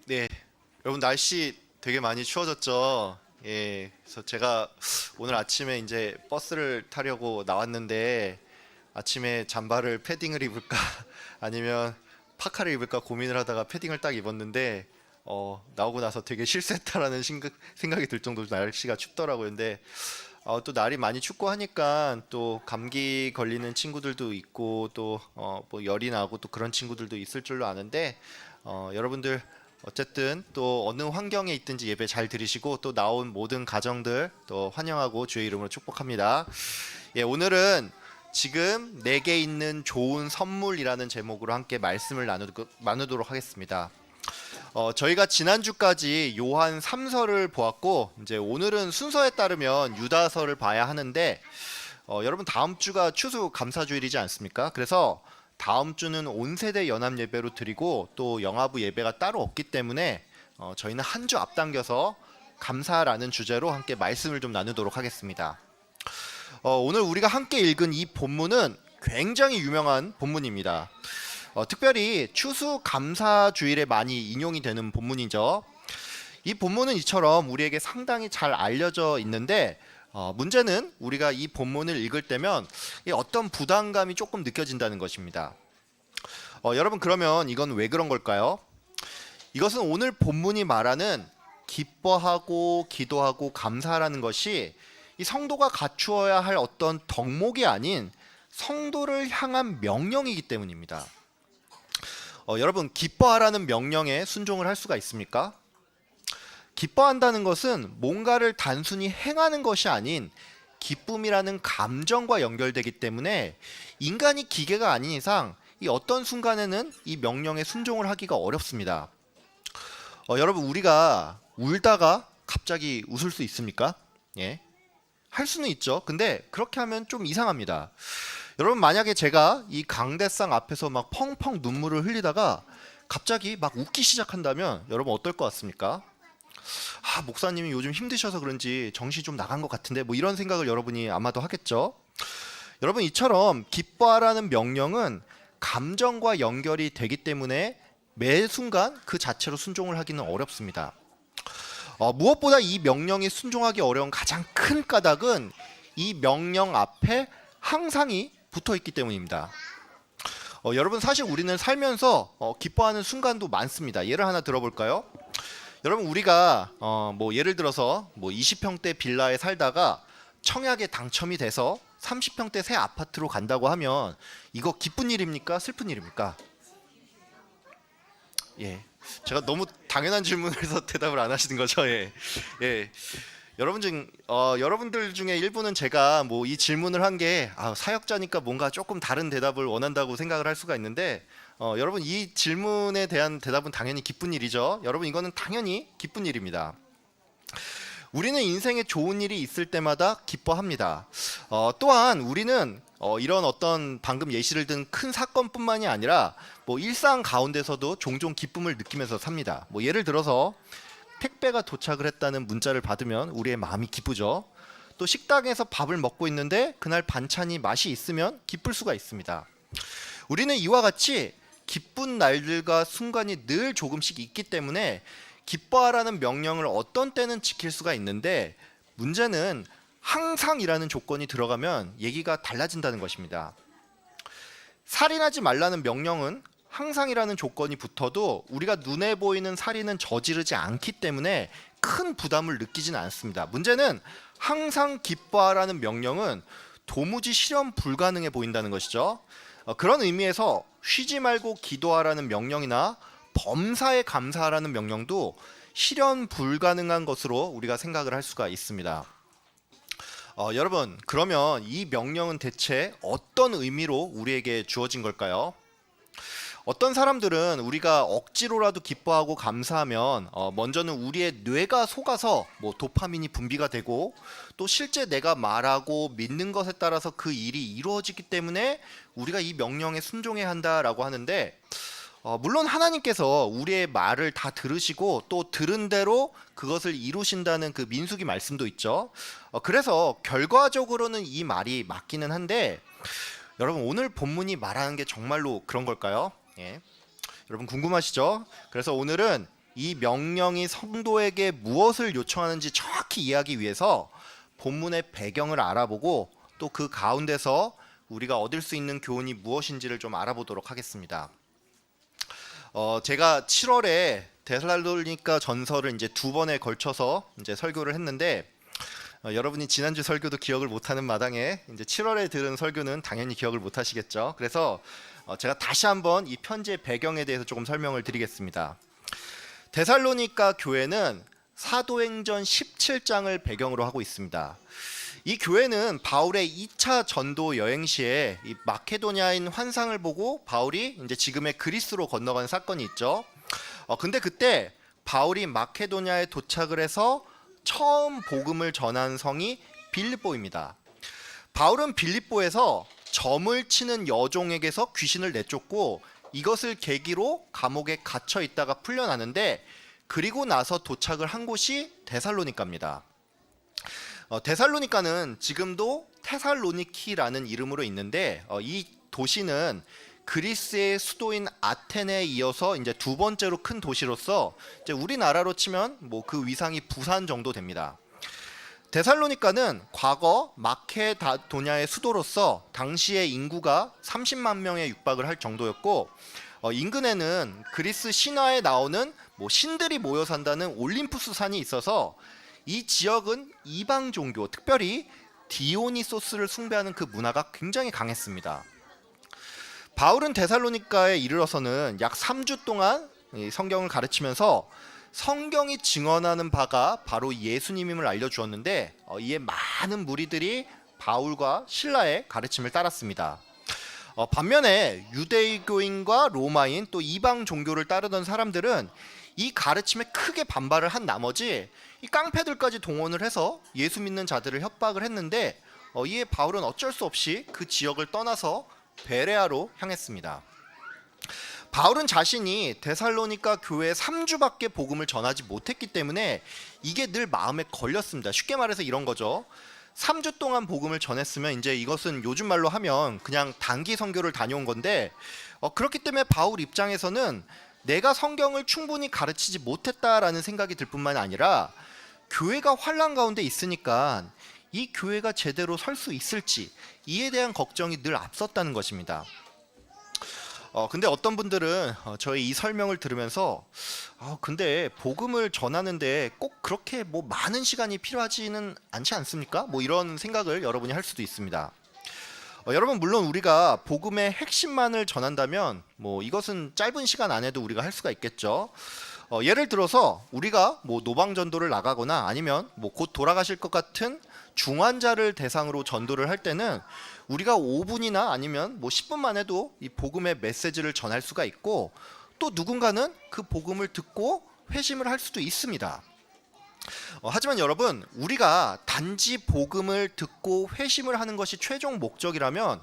네. 여러분 날씨 되게 많이 추워졌죠? 예. 그래서 제가 오늘 아침에 이제 버스를 타려고 나왔는데 아침에 잠바를 패딩을 입을까 아니면 파카를 입을까 고민을 하다가 패딩을 딱 입었는데 나오고 나서 되게 실수했다라는 생각이 들 정도로 날씨가 춥더라고요. 근데 또 날이 많이 춥고 하니까 또 감기 걸리는 친구들도 있고 또 뭐 열이 나고 또 그런 친구들도 있을 줄로 아는데 여러분들 어쨌든 또 어느 환경에 있든지 예배 잘 들으시고 또 나온 모든 가정들 또 환영하고 주의 이름으로 축복합니다. 예, 오늘은 지금 내게 있는 좋은 선물이라는 제목으로 함께 말씀을 나누도록 하겠습니다. 저희가 지난주까지 요한 3서를 보았고 이제 오늘은 순서에 따르면 유다서를 봐야 하는데 여러분 다음 주가 추수 감사주일이지 않습니까? 그래서 다음 주는 온 세대 연합 예배로 드리고 또 영아부 예배가 따로 없기 때문에 저희는 한 주 앞당겨서 감사라는 주제로 함께 말씀을 좀 나누도록 하겠습니다. 오늘 우리가 함께 읽은 이 본문은 굉장히 유명한 본문입니다. 특별히 추수 감사 주일에 많이 인용이 되는 본문이죠. 이 본문은 이처럼 우리에게 상당히 잘 알려져 있는데 문제는 우리가 이 본문을 읽을 때면 어떤 부담감이 조금 느껴진다는 것입니다. 여러분 그러면 이건 왜 그런 걸까요? 이것은 오늘 본문이 말하는 기뻐하고 기도하고 감사하라는 것이 이 성도가 갖추어야 할 어떤 덕목이 아닌 성도를 향한 명령이기 때문입니다. 여러분 기뻐하라는 명령에 순종을 할 수가 있습니까? 기뻐한다는 것은 뭔가를 단순히 행하는 것이 아닌 기쁨이라는 감정과 연결되기 때문에 인간이 기계가 아닌 이상 이 어떤 순간에는 이 명령에 순종을 하기가 어렵습니다. 여러분 우리가 울다가 갑자기 웃을 수 있습니까? 예, 할 수는 있죠. 근데 그렇게 하면 좀 이상합니다. 여러분 만약에 제가 이 강대상 앞에서 막 펑펑 눈물을 흘리다가 갑자기 막 웃기 시작한다면 여러분 어떨 것 같습니까? 목사님이 요즘 힘드셔서 그런지 정신이 좀 나간 것 같은데 뭐 이런 생각을 여러분이 아마도 하겠죠. 여러분 이처럼 기뻐하라는 명령은 감정과 연결이 되기 때문에 매 순간 그 자체로 순종을 하기는 어렵습니다. 무엇보다 이 명령에 순종하기 어려운 가장 큰 까닭은 이 명령 앞에 항상이 붙어 있기 때문입니다. 여러분 사실 우리는 살면서 기뻐하는 순간도 많습니다. 예를 하나 들어볼까요? 여러분 우리가 뭐 예를 들어서 뭐 20평대 빌라에 살다가 청약에 당첨이 돼서 30평대 새 아파트로 간다고 하면 이거 기쁜 일입니까? 슬픈 일입니까? 예, 제가 너무 당연한 질문을 해서 대답을 안 하시는 거죠? 예, 예. 여러분들 중에 일부는 제가 뭐 이 질문을 한 게 사역자니까 뭔가 조금 다른 대답을 원한다고 생각을 할 수가 있는데 여러분 이 질문에 대한 대답은 당연히 기쁜 일이죠. 여러분 이거는 당연히 기쁜 일입니다. 우리는 인생에 좋은 일이 있을 때마다 기뻐합니다. 또한 우리는 이런 어떤 방금 예시를 든 큰 사건뿐만이 아니라 뭐 일상 가운데서도 종종 기쁨을 느끼면서 삽니다. 뭐 예를 들어서 택배가 도착을 했다는 문자를 받으면 우리의 마음이 기쁘죠. 또 식당에서 밥을 먹고 있는데 그날 반찬이 맛이 있으면 기쁠 수가 있습니다. 우리는 이와 같이 기쁜 날들과 순간이 늘 조금씩 있기 때문에 기뻐하라는 명령을 어떤 때는 지킬 수가 있는데 문제는 항상이라는 조건이 들어가면 얘기가 달라진다는 것입니다. 살인하지 말라는 명령은 항상이라는 조건이 붙어도 우리가 눈에 보이는 살인은 저지르지 않기 때문에 큰 부담을 느끼지는 않습니다. 문제는 항상 기뻐하라는 명령은 도무지 실현 불가능해 보인다는 것이죠. 그런 의미에서 쉬지 말고 기도하라는 명령이나 범사에 감사하라는 명령도 실현 불가능한 것으로 우리가 생각을 할 수가 있습니다. 여러분 그러면 이 명령은 대체 어떤 의미로 우리에게 주어진 걸까요? 어떤 사람들은 우리가 억지로라도 기뻐하고 감사하면 먼저는 우리의 뇌가 속아서 뭐 도파민이 분비가 되고 또 실제 내가 말하고 믿는 것에 따라서 그 일이 이루어지기 때문에 우리가 이 명령에 순종해야 한다라고 하는데 물론 하나님께서 우리의 말을 다 들으시고 또 들은 대로 그것을 이루신다는 그 민수기 말씀도 있죠. 그래서 결과적으로는 이 말이 맞기는 한데 여러분 오늘 본문이 말하는 게 정말로 그런 걸까요? 예. 여러분 궁금하시죠? 그래서 오늘은 이 명령이 성도에게 무엇을 요청하는지 정확히 이해하기 위해서 본문의 배경을 알아보고 또 그 가운데서 우리가 얻을 수 있는 교훈이 무엇인지를 좀 알아보도록 하겠습니다. 제가 7월에 데살로니가 전서를 이제 두 번에 걸쳐서 이제 설교를 했는데 여러분이 지난주 설교도 기억을 못하는 마당에 이제 7월에 들은 설교는 당연히 기억을 못하시겠죠. 그래서 제가 다시 한번 이 편지의 배경에 대해서 조금 설명을 드리겠습니다. 데살로니가 교회는 사도행전 17장을 배경으로 하고 있습니다. 이 교회는 바울의 2차 전도 여행 시에 이 마케도니아인 환상을 보고 바울이 이제 지금의 그리스로 건너가는 사건이 있죠. 근데 그때 바울이 마케도니아에 도착을 해서 처음 복음을 전한 성이 빌립보입니다. 바울은 빌립보에서 점을 치는 여종에게서 귀신을 내쫓고 이것을 계기로 감옥에 갇혀 있다가 풀려나는데 그리고 나서 도착을 한 곳이 데살로니가입니다. 데살로니가는 지금도 테살로니키라는 이름으로 있는데 이 도시는 그리스의 수도인 아테네에 이어서 이제 두 번째로 큰 도시로서 이제 우리나라로 치면 뭐 그 위상이 부산 정도 됩니다. 데살로니가는 과거 마케도니아의 수도로서 당시의 인구가 30만 명에 육박을 할 정도였고 인근에는 그리스 신화에 나오는 뭐 신들이 모여 산다는 올림푸스 산이 있어서 이 지역은 이방 종교, 특별히 디오니소스를 숭배하는 그 문화가 굉장히 강했습니다. 바울은 데살로니가에 이르러서는 약 3주 동안 성경을 가르치면서 성경이 증언하는 바가 바로 예수님임을 알려주었는데 이에 많은 무리들이 바울과 실라의 가르침을 따랐습니다. 반면에 유대교인과 로마인 또 이방 종교를 따르던 사람들은 이 가르침에 크게 반발을 한 나머지 이 깡패들까지 동원을 해서 예수 믿는 자들을 협박을 했는데 이에 바울은 어쩔 수 없이 그 지역을 떠나서 베레아로 향했습니다. 바울은 자신이 데살로니가 교회에 3주밖에 복음을 전하지 못했기 때문에 이게 늘 마음에 걸렸습니다. 쉽게 말해서 이런 거죠. 3주 동안 복음을 전했으면 이제 이것은 요즘 말로 하면 그냥 단기 선교를 다녀온 건데 그렇기 때문에 바울 입장에서는 내가 성경을 충분히 가르치지 못했다라는 생각이 들 뿐만 아니라 교회가 환난 가운데 있으니까 이 교회가 제대로 설 수 있을지 이에 대한 걱정이 늘 앞섰다는 것입니다. 근데 어떤 분들은 저의 이 설명을 들으면서 근데 복음을 전하는데 꼭 그렇게 뭐 많은 시간이 필요하지는 않지 않습니까? 뭐 이런 생각을 여러분이 할 수도 있습니다. 여러분 물론 우리가 복음의 핵심만을 전한다면 뭐 이것은 짧은 시간 안에도 우리가 할 수가 있겠죠. 예를 들어서 우리가 뭐 노방전도를 나가거나 아니면 뭐 곧 돌아가실 것 같은 중환자를 대상으로 전도를 할 때는 우리가 5분이나 아니면 뭐 10분만 해도 이 복음의 메시지를 전할 수가 있고 또 누군가는 그 복음을 듣고 회심을 할 수도 있습니다. 하지만 여러분 우리가 단지 복음을 듣고 회심을 하는 것이 최종 목적이라면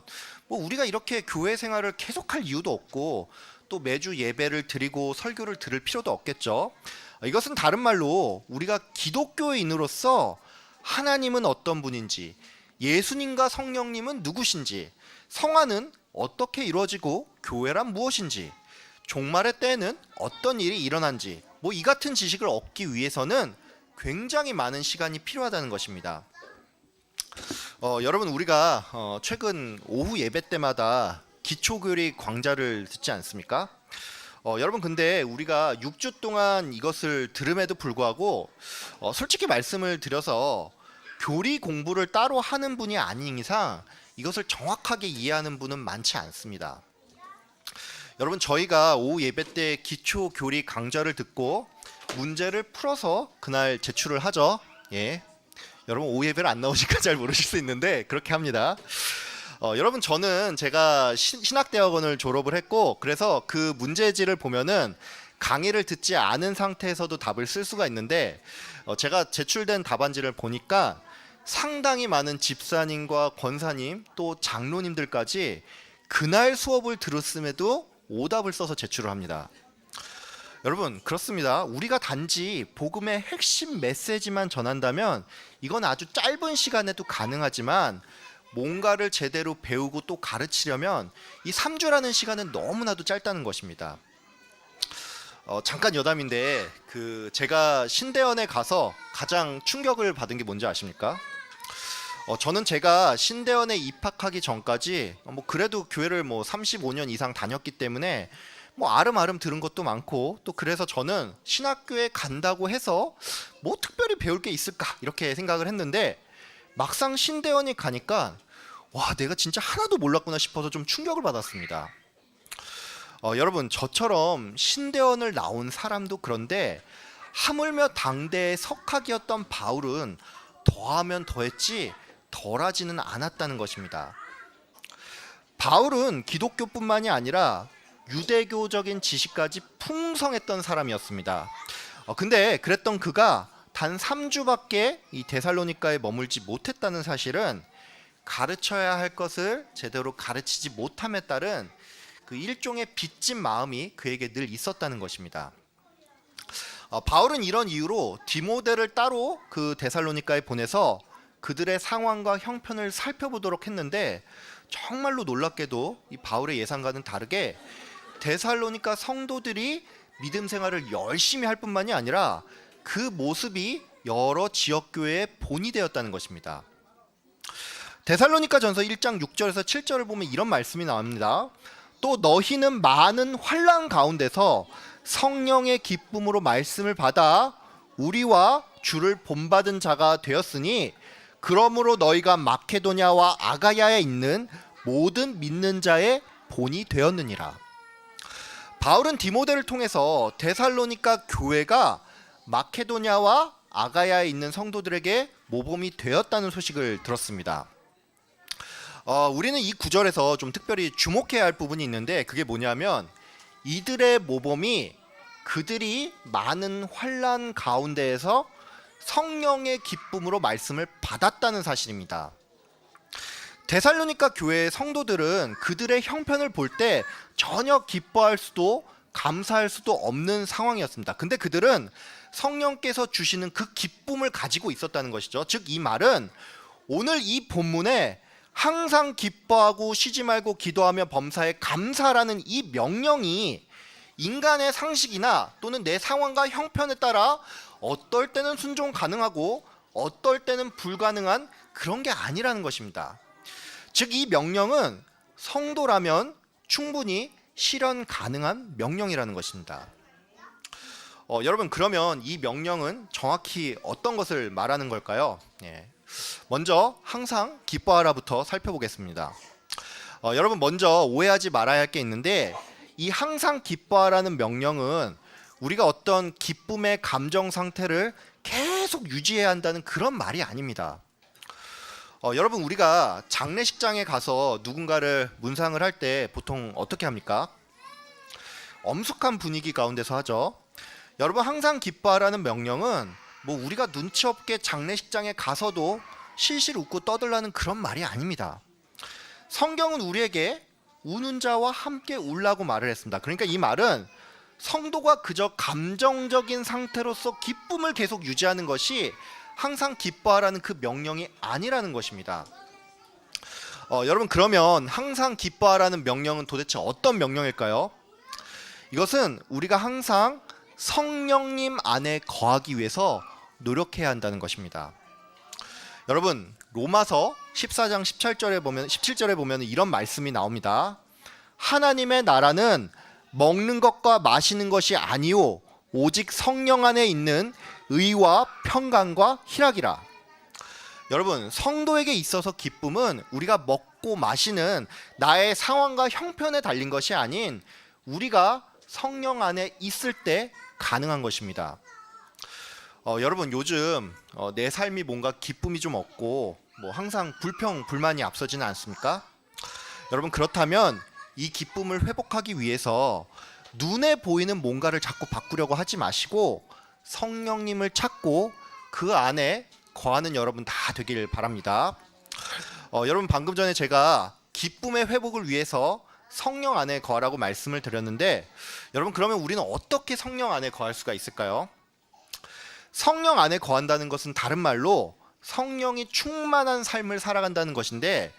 뭐 우리가 이렇게 교회 생활을 계속할 이유도 없고 또 매주 예배를 드리고 설교를 들을 필요도 없겠죠. 이것은 다른 말로 우리가 기독교인으로서 하나님은 어떤 분인지 예수님과 성령님은 누구신지 성화는 어떻게 이루어지고 교회란 무엇인지 종말의 때에는 어떤 일이 일어난지 뭐 이 같은 지식을 얻기 위해서는 굉장히 많은 시간이 필요하다는 것입니다. 여러분 우리가 최근 오후 예배 때마다 기초교리 광자를 듣지 않습니까? 여러분 근데 우리가 6주 동안 이것을 들음에도 불구하고 솔직히 말씀을 드려서 교리 공부를 따로 하는 분이 아닌 이상 이것을 정확하게 이해하는 분은 많지 않습니다. 여러분 저희가 오후 예배 때 기초 교리 강좌를 듣고 문제를 풀어서 그날 제출을 하죠. 예. 여러분 오후 예배를 안 나오니까 잘 모르실 수 있는데 그렇게 합니다. 여러분 저는 제가 신학대학원을 졸업을 했고 그래서 그 문제지를 보면은 강의를 듣지 않은 상태에서도 답을 쓸 수가 있는데 제가 제출된 답안지를 보니까 상당히 많은 집사님과 권사님 또 장로님들까지 그날 수업을 들었음에도 오답을 써서 제출을 합니다. 여러분 그렇습니다. 우리가 단지 복음의 핵심 메시지만 전한다면 이건 아주 짧은 시간에도 가능하지만 뭔가를 제대로 배우고 또 가르치려면 이 3주라는 시간은 너무나도 짧다는 것입니다. 잠깐 여담인데 제가 신대원에 가서 가장 충격을 받은 게 뭔지 아십니까? 저는 제가 신대원에 입학하기 전까지 그래도 교회를 35년 이상 다녔기 때문에 아름아름 들은 것도 많고, 또 그래서 저는 신학교에 간다고 해서 특별히 배울 게 있을까 이렇게 생각을 했는데, 막상 신대원이 가니까 와, 내가 진짜 하나도 몰랐구나 싶어서 좀 충격을 받았습니다. 여러분, 저처럼 신대원을 나온 사람도 그런데 하물며 당대의 석학이었던 바울은 더하면 더했지 덜하지는 않았다는 것입니다. 바울은 기독교뿐만이 아니라 유대교적인 지식까지 풍성했던 사람이었습니다. 근데 그랬던 그가 단 3주밖에 이 데살로니가에 머물지 못했다는 사실은 가르쳐야 할 것을 제대로 가르치지 못함에 따른 그 일종의 빚진 마음이 그에게 늘 있었다는 것입니다. 바울은 이런 이유로 디모데를 따로 그 데살로니가에 보내서 그들의 상황과 형편을 살펴보도록 했는데, 정말로 놀랍게도 이 바울의 예상과는 다르게 데살로니가 성도들이 믿음 생활을 열심히 할 뿐만이 아니라 그 모습이 여러 지역교회의 본이 되었다는 것입니다. 데살로니가 전서 1장 6절에서 7절을 보면 이런 말씀이 나옵니다. 또 너희는 많은 환난 가운데서 성령의 기쁨으로 말씀을 받아 우리와 주를 본받은 자가 되었으니, 그러므로 너희가 마케도냐와 아가야에 있는 모든 믿는 자의 본이 되었느니라. 바울은 디모데를 통해서 데살로니가 교회가 마케도냐와 아가야에 있는 성도들에게 모범이 되었다는 소식을 들었습니다. 우리는 이 구절에서 좀 특별히 주목해야 할 부분이 있는데, 그게 뭐냐면 이들의 모범이 그들이 많은 환난 가운데에서 성령의 기쁨으로 말씀을 받았다는 사실입니다. 데살로니가 교회의 성도들은 그들의 형편을 볼 때 전혀 기뻐할 수도 감사할 수도 없는 상황이었습니다. 근데 그들은 성령께서 주시는 그 기쁨을 가지고 있었다는 것이죠. 즉, 이 말은 오늘 이 본문에 항상 기뻐하고 쉬지 말고 기도하며 범사에 감사라는 이 명령이 인간의 상식이나 또는 내 상황과 형편에 따라 어떨 때는 순종 가능하고 어떨 때는 불가능한 그런 게 아니라는 것입니다. 즉, 이 명령은 성도라면 충분히 실현 가능한 명령이라는 것입니다. 여러분, 그러면 이 명령은 정확히 어떤 것을 말하는 걸까요? 먼저 항상 기뻐하라부터 살펴보겠습니다. 여러분, 먼저 오해하지 말아야 할 게 있는데, 이 항상 기뻐하라는 명령은 우리가 어떤 기쁨의 감정 상태를 계속 유지해야 한다는 그런 말이 아닙니다. 여러분, 우리가 장례식장에 가서 누군가를 문상을 할 때 보통 어떻게 합니까? 엄숙한 분위기 가운데서 하죠. 여러분, 항상 기뻐하라는 명령은 우리가 눈치 없게 장례식장에 가서도 실실 웃고 떠들라는 그런 말이 아닙니다. 성경은 우리에게 우는 자와 함께 울라고 말을 했습니다. 그러니까 이 말은 성도가 그저 감정적인 상태로서 기쁨을 계속 유지하는 것이 항상 기뻐하라는 그 명령이 아니라는 것입니다. 여러분, 그러면 항상 기뻐하라는 명령은 도대체 어떤 명령일까요? 이것은 우리가 항상 성령님 안에 거하기 위해서 노력해야 한다는 것입니다. 여러분, 로마서 14장 17절에 보면 이런 말씀이 나옵니다. 하나님의 나라는 먹는 것과 마시는 것이 아니요 오직 성령 안에 있는 의와 평강과 희락이라. 여러분, 성도에게 있어서 기쁨은 우리가 먹고 마시는 나의 상황과 형편에 달린 것이 아닌 우리가 성령 안에 있을 때 가능한 것입니다. 여러분, 요즘 내 삶이 뭔가 기쁨이 좀 없고 항상 불만이 앞서지는 않습니까? 여러분, 그렇다면 이 기쁨을 회복하기 위해서 눈에 보이는 뭔가를 자꾸 바꾸려고 하지 마시고 성령님을 찾고 그 안에 거하는 여러분 다 되길 바랍니다. 여러분, 방금 전에 제가 기쁨의 회복을 위해서 성령 안에 거하라고 말씀을 드렸는데, 여러분, 그러면 우리는 어떻게 성령 안에 거할 수가 있을까요? 성령 안에 거한다는 것은 다른 말로 성령이 충만한 삶을 살아간다는 것인데,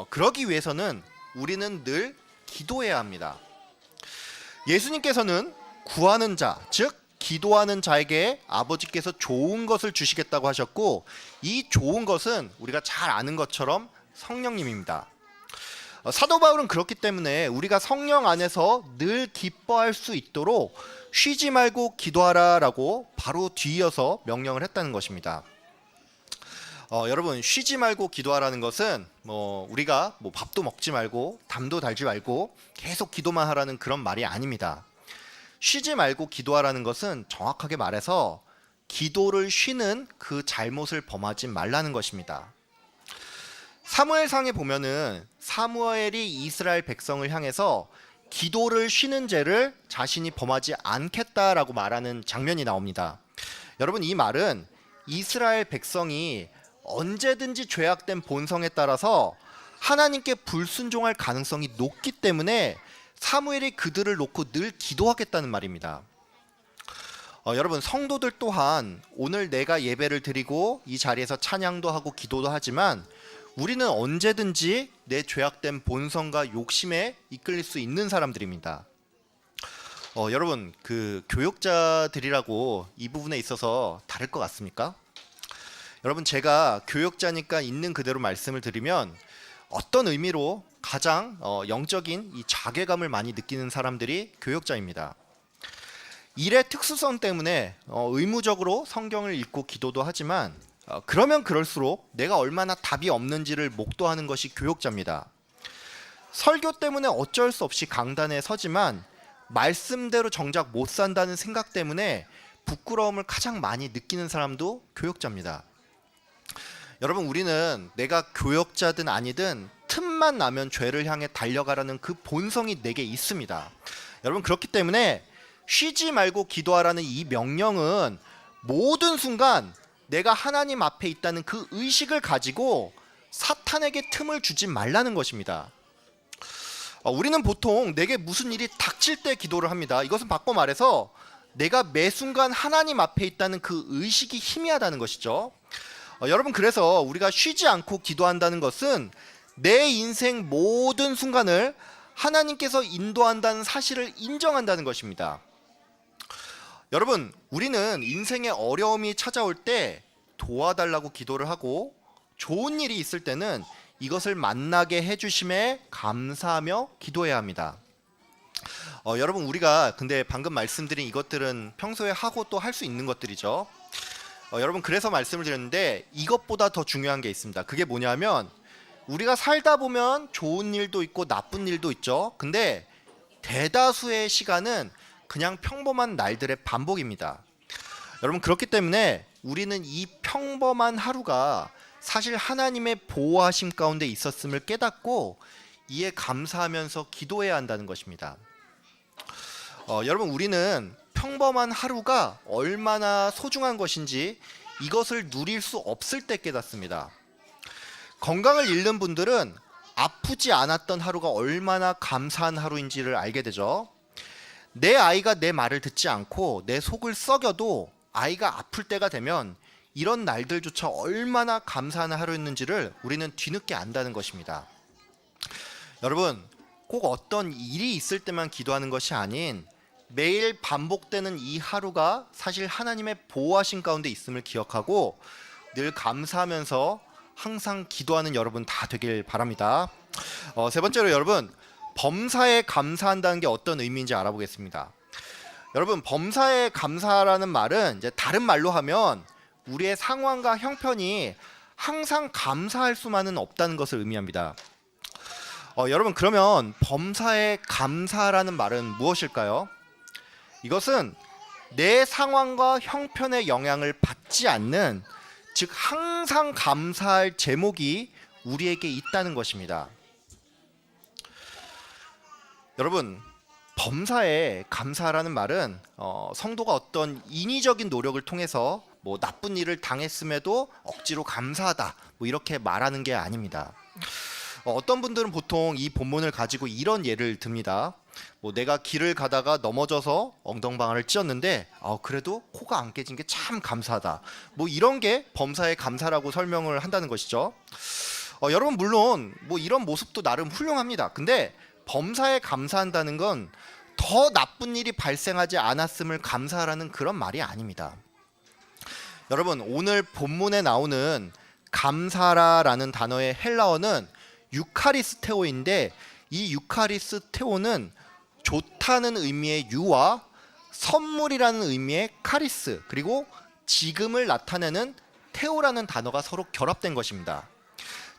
그러기 위해서는 우리는 늘 기도해야 합니다. 예수님께서는 구하는 자, 즉 기도하는 자에게 아버지께서 좋은 것을 주시겠다고 하셨고, 이 좋은 것은 우리가 잘 아는 것처럼 성령님입니다. 사도 바울은 그렇기 때문에 우리가 성령 안에서 늘 기뻐할 수 있도록 쉬지 말고 기도하라라고 바로 뒤이어서 명령을 했다는 것입니다. 여러분, 쉬지 말고 기도하라는 것은 우리가 밥도 먹지 말고 담도 달지 말고 계속 기도만 하라는 그런 말이 아닙니다. 쉬지 말고 기도하라는 것은 정확하게 말해서 기도를 쉬는 그 잘못을 범하지 말라는 것입니다. 사무엘상에 보면은 사무엘이 이스라엘 백성을 향해서 기도를 쉬는 죄를 자신이 범하지 않겠다라고 말하는 장면이 나옵니다. 여러분, 이 말은 이스라엘 백성이 언제든지 죄악된 본성에 따라서 하나님께 불순종할 가능성이 높기 때문에 사무엘이 그들을 놓고 늘 기도하겠다는 말입니다. 여러분, 성도들 또한 오늘 내가 예배를 드리고 이 자리에서 찬양도 하고 기도도 하지만 우리는 언제든지 내 죄악된 본성과 욕심에 이끌릴 수 있는 사람들입니다. 여러분, 그 교역자들이라고 이 부분에 있어서 다를 것 같습니까? 여러분, 제가 교역자니까 있는 그대로 말씀을 드리면 어떤 의미로 가장 영적인 이 자괴감을 많이 느끼는 사람들이 교역자입니다. 일의 특수성 때문에 의무적으로 성경을 읽고 기도도 하지만 그러면 그럴수록 내가 얼마나 답이 없는지를 목도하는 것이 교역자입니다. 설교 때문에 어쩔 수 없이 강단에 서지만 말씀대로 정작 못 산다는 생각 때문에 부끄러움을 가장 많이 느끼는 사람도 교역자입니다. 여러분, 우리는 내가 교역자든 아니든 틈만 나면 죄를 향해 달려가라는 그 본성이 내게 있습니다. 여러분, 그렇기 때문에 쉬지 말고 기도하라는 이 명령은 모든 순간 내가 하나님 앞에 있다는 그 의식을 가지고 사탄에게 틈을 주지 말라는 것입니다. 우리는 보통 내게 무슨 일이 닥칠 때 기도를 합니다. 이것은 바꿔 말해서 내가 매 순간 하나님 앞에 있다는 그 의식이 희미하다는 것이죠. 여러분, 그래서 우리가 쉬지 않고 기도한다는 것은 내 인생 모든 순간을 하나님께서 인도한다는 사실을 인정한다는 것입니다. 여러분, 우리는 인생에 어려움이 찾아올 때 도와달라고 기도를 하고 좋은 일이 있을 때는 이것을 만나게 해주심에 감사하며 기도해야 합니다. 여러분, 우리가 근데 방금 말씀드린 이것들은 평소에 하고 또 할 수 있는 것들이죠. 여러분, 그래서 말씀을 드렸는데 이것보다 더 중요한 게 있습니다. 그게 뭐냐면 우리가 살다 보면 좋은 일도 있고 나쁜 일도 있죠. 근데 대다수의 시간은 그냥 평범한 날들의 반복입니다. 여러분, 그렇기 때문에 우리는 이 평범한 하루가 사실 하나님의 보호하심 가운데 있었음을 깨닫고 이에 감사하면서 기도해야 한다는 것입니다. 여러분, 우리는 평범한 하루가 얼마나 소중한 것인지 이것을 누릴 수 없을 때 깨닫습니다. 건강을 잃는 분들은 아프지 않았던 하루가 얼마나 감사한 하루인지를 알게 되죠. 내 아이가 내 말을 듣지 않고 내 속을 썩여도 아이가 아플 때가 되면 이런 날들조차 얼마나 감사한 하루였는지를 우리는 뒤늦게 안다는 것입니다. 여러분, 꼭 어떤 일이 있을 때만 기도하는 것이 아닌 매일 반복되는 이 하루가 사실 하나님의 보호하심 가운데 있음을 기억하고 늘 감사하면서 항상 기도하는 여러분 다 되길 바랍니다. 세 번째로 여러분, 범사에 감사한다는 게 어떤 의미인지 알아보겠습니다. 여러분, 범사에 감사라는 말은 이제 다른 말로 하면 우리의 상황과 형편이 항상 감사할 수만은 없다는 것을 의미합니다. 여러분, 그러면 범사에 감사라는 말은 무엇일까요? 이것은 내 상황과 형편의 영향을 받지 않는, 즉 항상 감사할 제목이 우리에게 있다는 것입니다. 여러분, 범사에 감사라는 말은 성도가 어떤 인위적인 노력을 통해서 나쁜 일을 당했음에도 억지로 감사하다 이렇게 말하는 게 아닙니다. 어떤 분들은 보통 이 본문을 가지고 이런 예를 듭니다. 내가 길을 가다가 넘어져서 엉덩방아를 찧었는데 그래도 코가 안 깨진 게 참 감사하다. 이런 게 범사에 감사라고 설명을 한다는 것이죠. 여러분, 물론 이런 모습도 나름 훌륭합니다. 근데 범사에 감사한다는 건 더 나쁜 일이 발생하지 않았음을 감사하라는 그런 말이 아닙니다. 여러분, 오늘 본문에 나오는 감사라라는 단어의 헬라어는 유카리스테오인데, 이 유카리스테오는 좋다는 의미의 유와 선물이라는 의미의 카리스, 그리고 지금을 나타내는 테오라는 단어가 서로 결합된 것입니다.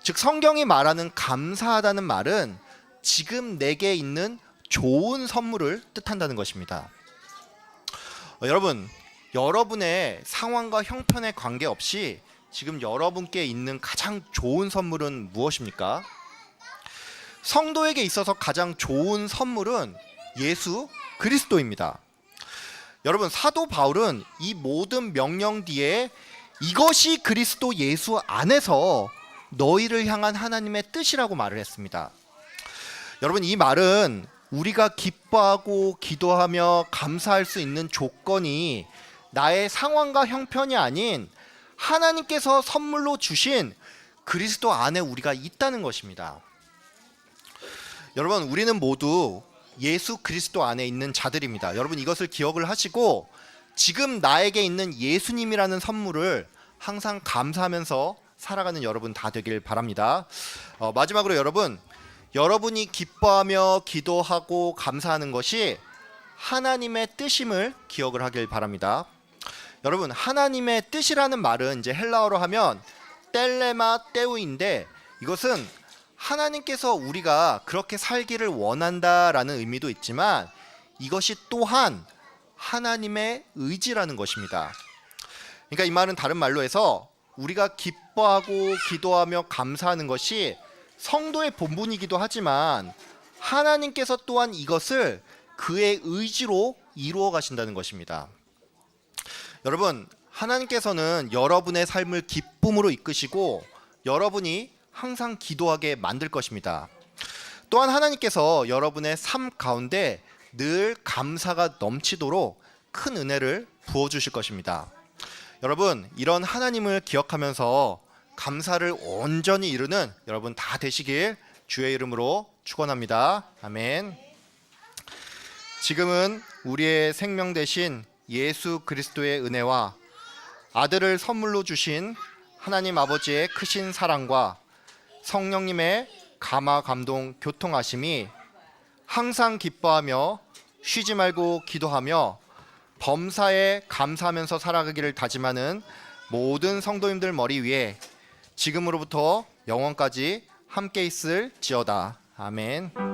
즉, 성경이 말하는 감사하다는 말은 지금 내게 있는 좋은 선물을 뜻한다는 것입니다. 여러분, 여러분의 상황과 형편에 관계없이 지금 여러분께 있는 가장 좋은 선물은 무엇입니까? 성도에게 있어서 가장 좋은 선물은 예수 그리스도입니다. 여러분, 사도 바울은 이 모든 명령 뒤에 이것이 그리스도 예수 안에서 너희를 향한 하나님의 뜻이라고 말을 했습니다. 여러분, 이 말은 우리가 기뻐하고 기도하며 감사할 수 있는 조건이 나의 상황과 형편이 아닌 하나님께서 선물로 주신 그리스도 안에 우리가 있다는 것입니다. 여러분, 우리는 모두 예수 그리스도 안에 있는 자들입니다. 여러분, 이것을 기억을 하시고 지금 나에게 있는 예수님이라는 선물을 항상 감사하면서 살아가는 여러분 다 되길 바랍니다. 마지막으로 여러분이 기뻐하며 기도하고 감사하는 것이 하나님의 뜻임을 기억을 하길 바랍니다. 여러분, 하나님의 뜻이라는 말은 이제 헬라어로 하면 텔레마 테우인데, 이것은 하나님께서 우리가 그렇게 살기를 원한다라는 의미도 있지만 이것이 또한 하나님의 의지라는 것입니다. 그러니까 이 말은 다른 말로 해서 우리가 기뻐하고 기도하며 감사하는 것이 성도의 본분이기도 하지만 하나님께서 또한 이것을 그의 의지로 이루어 가신다는 것입니다. 여러분, 하나님께서는 여러분의 삶을 기쁨으로 이끄시고 여러분이 항상 기도하게 만들 것입니다. 또한 하나님께서 여러분의 삶 가운데 늘 감사가 넘치도록 큰 은혜를 부어주실 것입니다. 여러분, 이런 하나님을 기억하면서 감사를 온전히 이루는 여러분 다 되시길 주의 이름으로 축원합니다. 아멘. 지금은 우리의 생명 되신 예수 그리스도의 은혜와 아들을 선물로 주신 하나님 아버지의 크신 사랑과 성령님의 감화 감동 교통하심이 항상 기뻐하며 쉬지 말고 기도하며 범사에 감사하면서 살아가기를 다짐하는 모든 성도님들 머리 위에 지금으로부터 영원까지 함께 있을지어다. 아멘.